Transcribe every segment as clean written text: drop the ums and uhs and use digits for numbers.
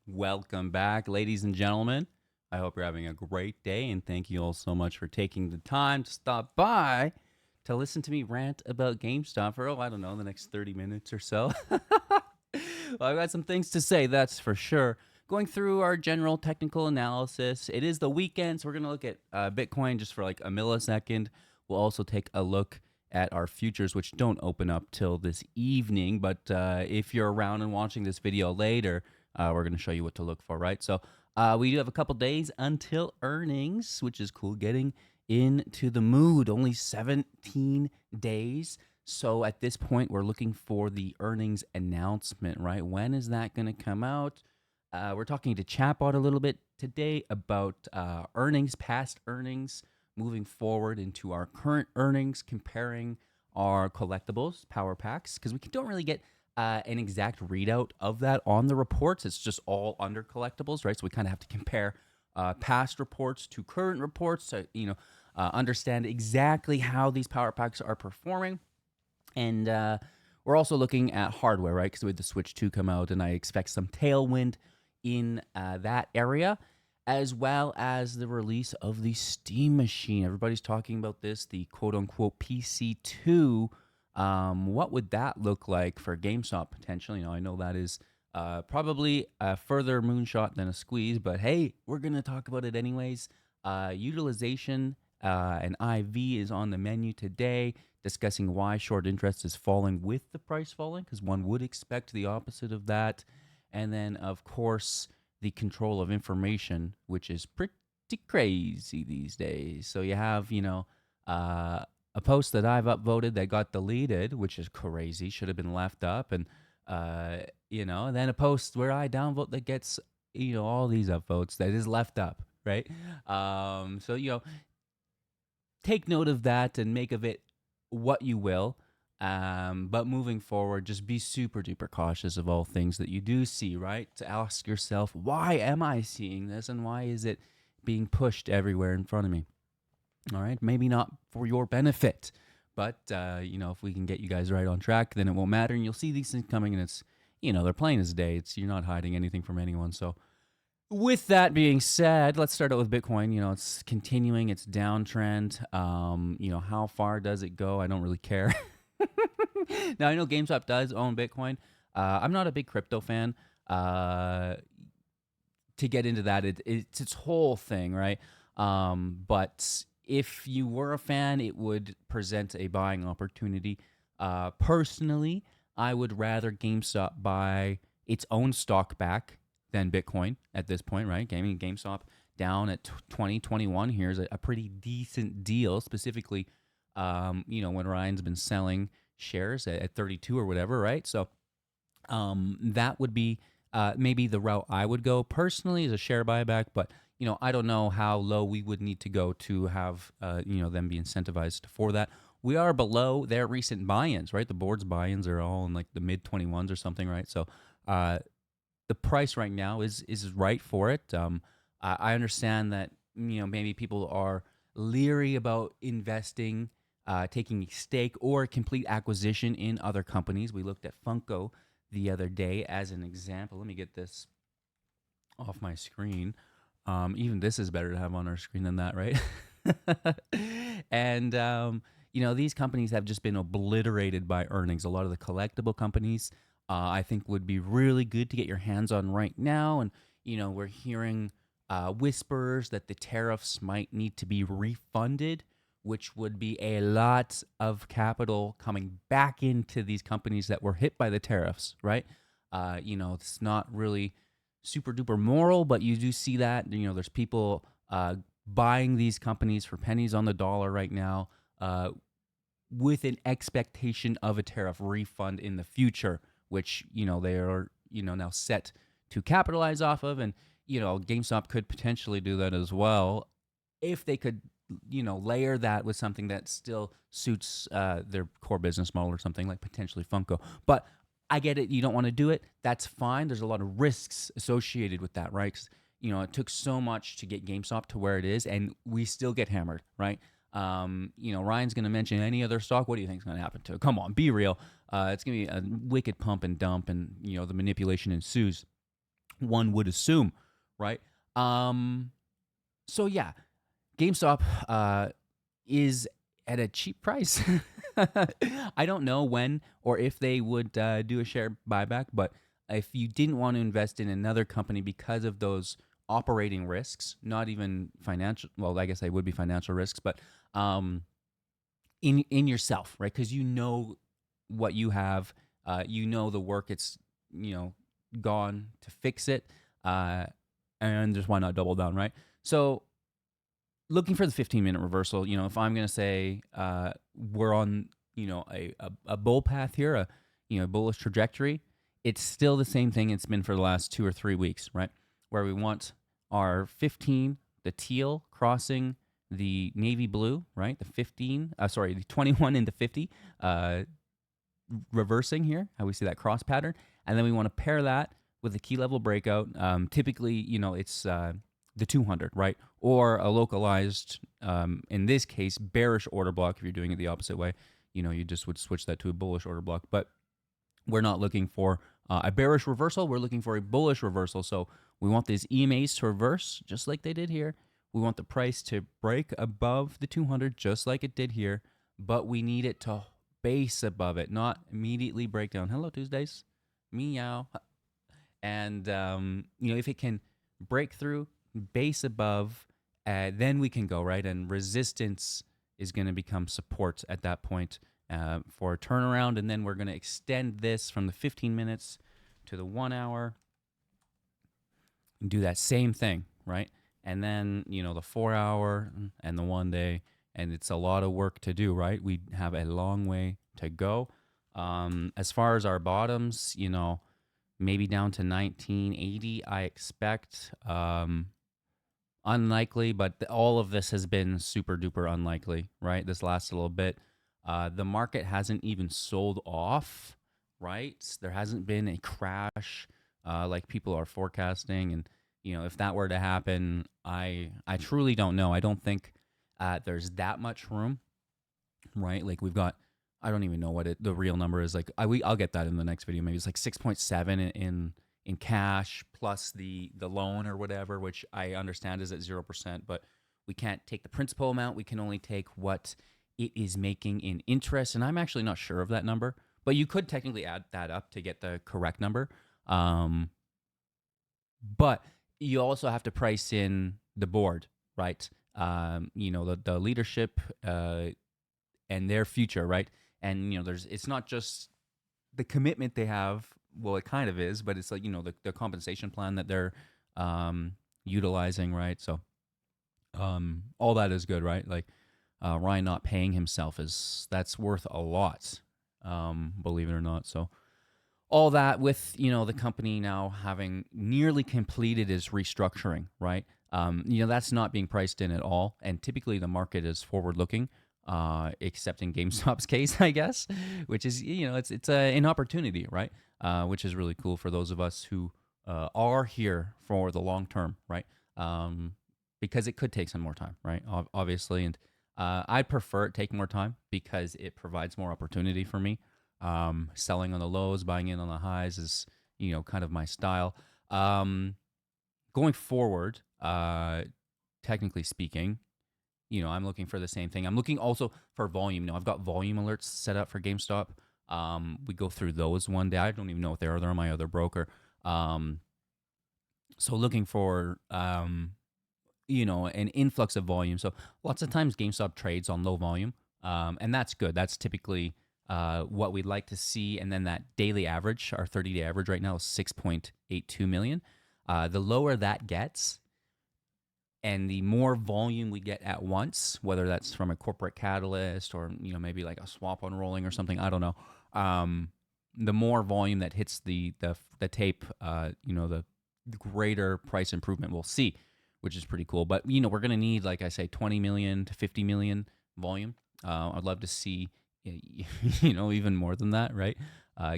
Welcome back, ladies and gentlemen. I hope you're having a great day, and thank you all so much for taking the time to stop by to listen to me rant about GameStop for, I don't know, the next 30 minutes or so. Well, I've got some things to say, that's for sure. Going through our general technical analysis, it is the weekend, so we're going to look at Bitcoin just for like a millisecond. We'll also take a look at our futures, which don't open up till this evening. But if you're around and watching this video later, we're going to show you what to look for, right? So we do have a couple days until earnings, which is cool. Getting into the mood, only 17 days. So at this point, we're looking for the earnings announcement, right? When is that going to come out? We're talking to Chatbot a little bit today about earnings, past earnings, moving forward into our current earnings, comparing our collectibles, power packs, because we don't really get an exact readout of that on the reports. It's just all under collectibles, right? So we kind of have to compare past reports to current reports to, understand exactly how these power packs are performing. And we're also looking at hardware, right? Because we had the Switch 2 come out, and I expect some tailwind in that area, as well as the release of the Steam Machine. Everybody's talking about this, the quote-unquote PC2. What would that look like for GameStop potentially? I know that is probably a further moonshot than a squeeze, but hey, we're going to talk about it anyways. Utilization and IV is on the menu today, discussing why short interest is falling with the price falling, because one would expect the opposite of that. And then, of course, the control of information, which is pretty crazy these days. So you have, a post that I've upvoted that got deleted, which is crazy, should have been left up. And, and then a post where I downvote that gets, all these upvotes that is left up, right? So, take note of that and make of it what you will. But moving forward, just be super duper cautious of all things that you do see, right? To ask yourself, why am I seeing this and why is it being pushed everywhere in front of me? All right, maybe not for your benefit, but if we can get you guys right on track, then it won't matter, and you'll see these things coming, and it's, they're plain as day. You're not hiding anything from anyone. So with that being said, let's start out with Bitcoin. It's continuing its downtrend. How far does it go? I don't really care. Now, I know GameStop does own Bitcoin. I'm not a big crypto fan. To get into that, it's its whole thing, right? But if you were a fan, it would present a buying opportunity. Personally, I would rather GameStop buy its own stock back than Bitcoin at this point, right? GameStop down at 2021 here is a pretty decent deal, specifically, when Ryan's been selling shares at 32 or whatever, right? So that would be maybe the route I would go personally as a share buyback, but I don't know how low we would need to go to have them be incentivized for that. We are below their recent buy-ins, right? The board's buy-ins are all in like the mid 21s or something, right? So the price right now is right for it. I understand that maybe people are leery about investing, taking a stake or a complete acquisition in other companies. We looked at Funko the other day as an example. Let me get this off my screen. Even this is better to have on our screen than that, right? And these companies have just been obliterated by earnings. A lot of the collectible companies, I think, would be really good to get your hands on right now. And we're hearing whispers that the tariffs might need to be refunded, which would be a lot of capital coming back into these companies that were hit by the tariffs, right? It's not really super duper moral, but you do see that. There's people buying these companies for pennies on the dollar right now with an expectation of a tariff refund in the future, which, they are, now set to capitalize off of. And, GameStop could potentially do that as well if they could, layer that with something that still suits their core business model or something like potentially Funko. But I get it. You don't want to do it. That's fine. There's a lot of risks associated with that, right? 'Cause, it took so much to get GameStop to where it is, and we still get hammered, right? Ryan's going to mention any other stock. What do you think is going to happen to it? Come on, be real. It's going to be a wicked pump and dump, and, the manipulation ensues. one would assume, right? So yeah, GameStop is at a cheap price. I don't know when or if they would do a share buyback, but if you didn't want to invest in another company because of those operating risks, not even financial, well, I guess they would be financial risks, but um, in yourself, right? Because you know what you have, you know the work it's you know gone to fix it, uh, and just why not double down, right? So looking for the 15-minute reversal, if I'm going to say we're on, a bull path here, bullish trajectory, it's still the same thing it's been for the last 2 or 3 weeks, right? Where we want our 15, the teal crossing the navy blue, right? The 21 into 50, reversing here, how we see that cross pattern. And then we want to pair that with a key level breakout. Typically, it's the 200, right? Or a localized, in this case, bearish order block. If you're doing it the opposite way, you just would switch that to a bullish order block. But we're not looking for a bearish reversal. We're looking for a bullish reversal. So we want these EMAs to reverse just like they did here. We want the price to break above the 200 just like it did here. But we need it to base above it, not immediately break down. Hello, Tuesdays. Meow. And, if it can break through, base above, then we can go, right? And resistance is going to become support at that point for a turnaround. And then we're going to extend this from the 15 minutes to the 1 hour and do that same thing, right? And then, the 4 hour and the 1 day. And it's a lot of work to do, right? We have a long way to go. As far as our bottoms, maybe down to 1980, I expect. Unlikely, but all of this has been super duper unlikely, right? This last little bit. The market hasn't even sold off, right? There hasn't been a crash like people are forecasting. And, if that were to happen, I truly don't know. I don't think there's that much room, right? Like we've got, I don't even know what the real number is. Like I'll get that in the next video. Maybe it's like 6.7 in cash plus the loan or whatever, which I understand is at 0%. But we can't take the principal amount. We can only take what it is making in interest. And I'm actually not sure of that number, but you could technically add that up to get the correct number. But you also have to price in the board, right? The leadership and their future, right? And it's not just the commitment they have. Well, it kind of is, but it's like the compensation plan that they're utilizing, right? So all that is good, right? Like Ryan not paying himself that's worth a lot, believe it or not. So all that with the company now having nearly completed its restructuring, right? That's not being priced in at all, and typically the market is forward looking, except in GameStop's case, I guess, which is it's an opportunity, right? Which is really cool for those of us who are here for the long term, right? Because it could take some more time, right? Obviously, and I'd prefer it take more time because it provides more opportunity for me. Selling on the lows, buying in on the highs is, kind of my style. Going forward, technically speaking, I'm looking for the same thing. I'm looking also for volume. I've got volume alerts set up for GameStop. We go through those one day. I don't even know what they are. They're on my other broker. So looking for, an influx of volume. So lots of times GameStop trades on low volume, and that's good. That's typically what we'd like to see. And then that daily average, our 30-day average right now is 6.82 million. The lower that gets, and the more volume we get at once, whether that's from a corporate catalyst or maybe like a swap unrolling or something, I don't know. The more volume that hits the tape, the greater price improvement we'll see, which is pretty cool. But we're going to need, like I say, 20 million to 50 million volume. I'd love to see even more than that, right?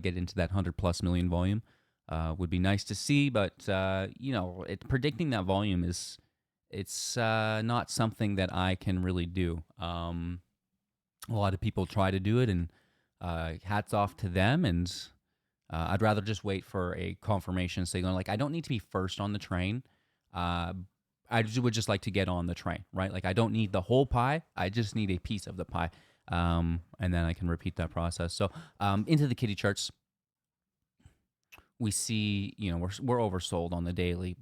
Get into that 100+ million volume would be nice to see. But predicting that volume it's not something that I can really do. A lot of people try to do it, and hats off to them. And I'd rather just wait for a confirmation signal. Like, I don't need to be first on the train. Uh, would just like to get on the train, right? Like, I don't need the whole pie. I just need a piece of the pie. And then I can repeat that process. So into the kitty charts, we see, we're oversold on the daily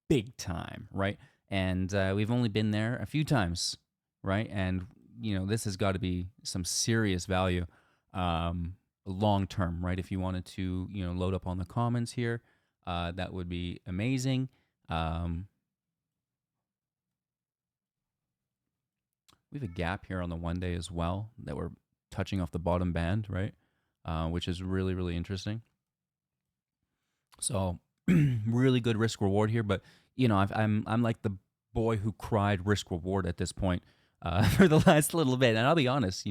big time, right? And we've only been there a few times, right? And, this has got to be some serious value long term, right? If you wanted to, load up on the comments here, that would be amazing. We have a gap here on the 1 day as well that we're touching off the bottom band, right? Which is really, really interesting. So really good risk reward here, but I'm like the boy who cried risk reward at this point for the last little bit, and I'll be honest,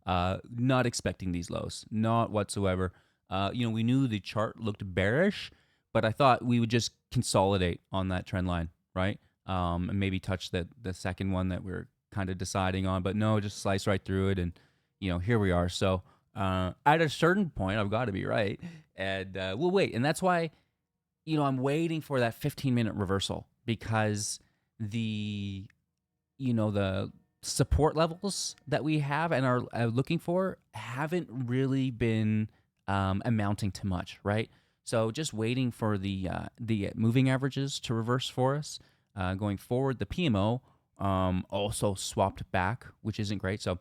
not expecting these lows, not whatsoever. We knew the chart looked bearish, but I thought we would just consolidate on that trend line, right? And maybe touch the second one that we're kind of deciding on, but no, just slice right through it, and here we are. So at a certain point, I've got to be right, and we'll wait, and that's why I'm waiting for that 15-minute reversal, because the the support levels that we have and are looking for haven't really been amounting to much, right? So just waiting for the moving averages to reverse for us going forward. The PMO also swapped back, which isn't great. So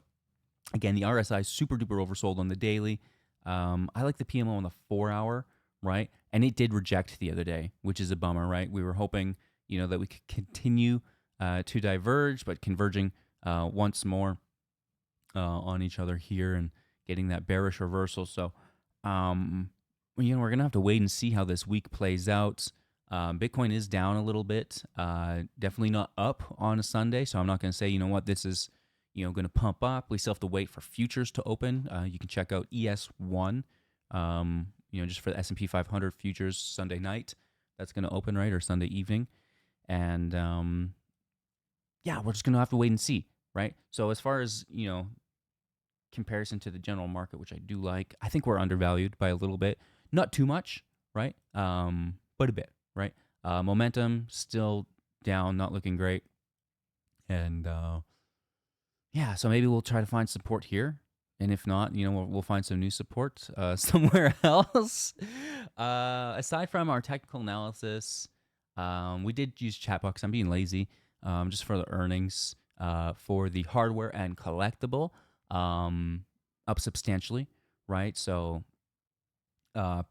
again, the RSI is super duper oversold on the daily. I like the PMO on the 4-hour, right? And it did reject the other day, which is a bummer, right? We were hoping, that we could continue to diverge, but converging once more on each other here and getting that bearish reversal. So, we're going to have to wait and see how this week plays out. Bitcoin is down a little bit, definitely not up on a Sunday. So I'm not going to say, this is, going to pump up. We still have to wait for futures to open. You can check out ES1, just for the S&P 500 futures Sunday night. That's going to open, right, or Sunday evening. And we're just going to have to wait and see, right? So as far as, comparison to the general market, which I do like, I think we're undervalued by a little bit. Not too much, right? But a bit, right? Momentum still down, not looking great. And so maybe we'll try to find support here. And if not, we'll find some new support somewhere else. Aside from our technical analysis, we did use chat box. I'm being lazy, just for the earnings for the hardware and collectible, up substantially, right? So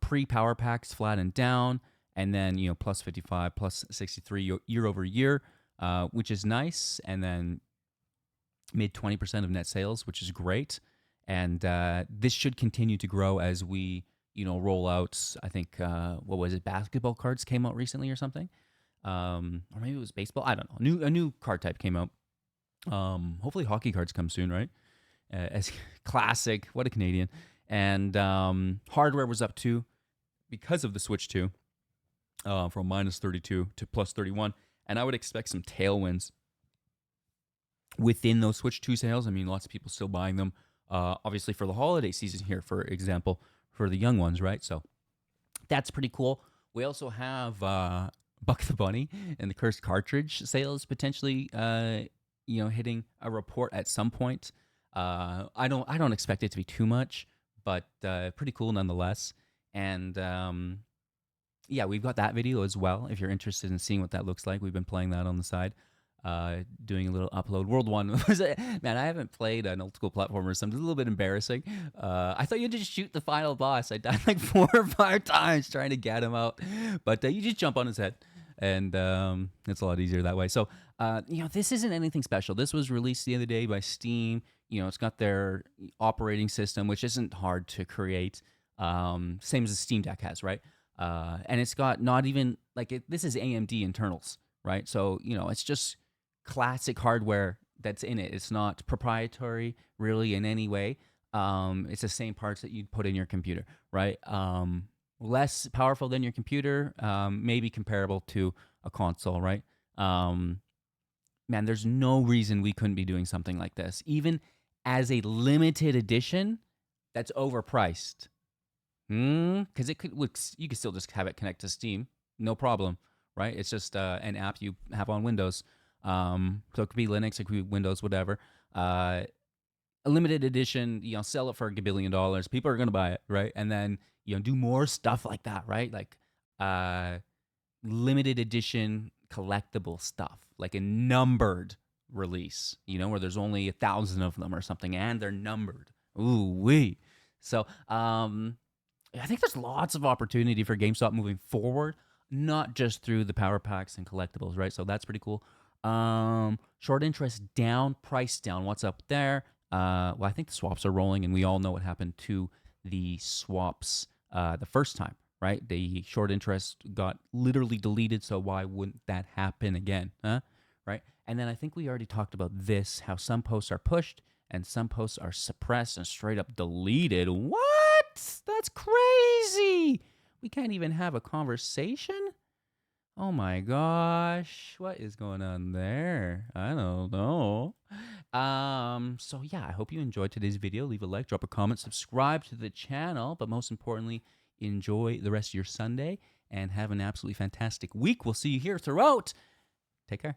pre-power packs flattened down, and then plus 55, plus 63 year over year, which is nice, and then mid 20% of net sales, which is great. And this should continue to grow as we, roll out. I think what was it? Basketball cards came out recently or something, or maybe it was baseball. I don't know. A new card type came out. Hopefully, hockey cards come soon, right? As classic. What a Canadian. And hardware was up too because of the Switch 2, from minus 32 to plus 31. And I would expect some tailwinds within those Switch 2 sales. I mean, lots of people still buying them. Obviously, for the holiday season here, for example, for the young ones, right? So that's pretty cool. We also have Buck the Bunny and the Cursed Cartridge sales potentially, hitting a report at some point. I don't expect it to be too much, but pretty cool nonetheless. And we've got that video as well. If you're interested in seeing what that looks like, we've been playing that on the side. Doing a little upload. World 1 was it? Man, I haven't played an old school platformer, so it's a little bit embarrassing. I thought you had to just shoot the final boss. I died like 4 or 5 times trying to get him out, but you just jump on his head, and it's a lot easier that way. So this isn't anything special. This was released the other day by Steam. It's got their operating system, which isn't hard to create, same as the Steam Deck has, right? And it's got not even this is AMD internals, right? So it's just classic hardware that's in it. It's not proprietary really in any way. It's the same parts that you'd put in your computer, right? Less powerful than your computer, maybe comparable to a console, right? Man, there's no reason we couldn't be doing something like this, even as a limited edition that's overpriced. Because you could still just have it connect to Steam, no problem, right? It's just an app you have on Windows. So it could be Linux, it could be Windows, whatever. A limited edition, sell it for $1 billion. People are gonna buy it, right? And then do more stuff like that, right? Like uh, limited edition collectible stuff, like a numbered release, where there's only 1,000 of them or something, and they're numbered. Ooh wee. So I think there's lots of opportunity for GameStop moving forward, not just through the power packs and collectibles, right? So that's pretty cool. Short interest down, price down. What's up there? Well, I think the swaps are rolling, and we all know what happened to the swaps the first time, right? The short interest got literally deleted, so why wouldn't that happen again, huh? Right? And then I think we already talked about this, how some posts are pushed and some posts are suppressed and straight up deleted. What? That's crazy. We can't even have a conversation? Oh my gosh. What is going on there? I don't know. So yeah, I hope you enjoyed today's video. Leave a like, drop a comment, subscribe to the channel, but most importantly, enjoy the rest of your Sunday and have an absolutely fantastic week. We'll see you here throughout. Take care.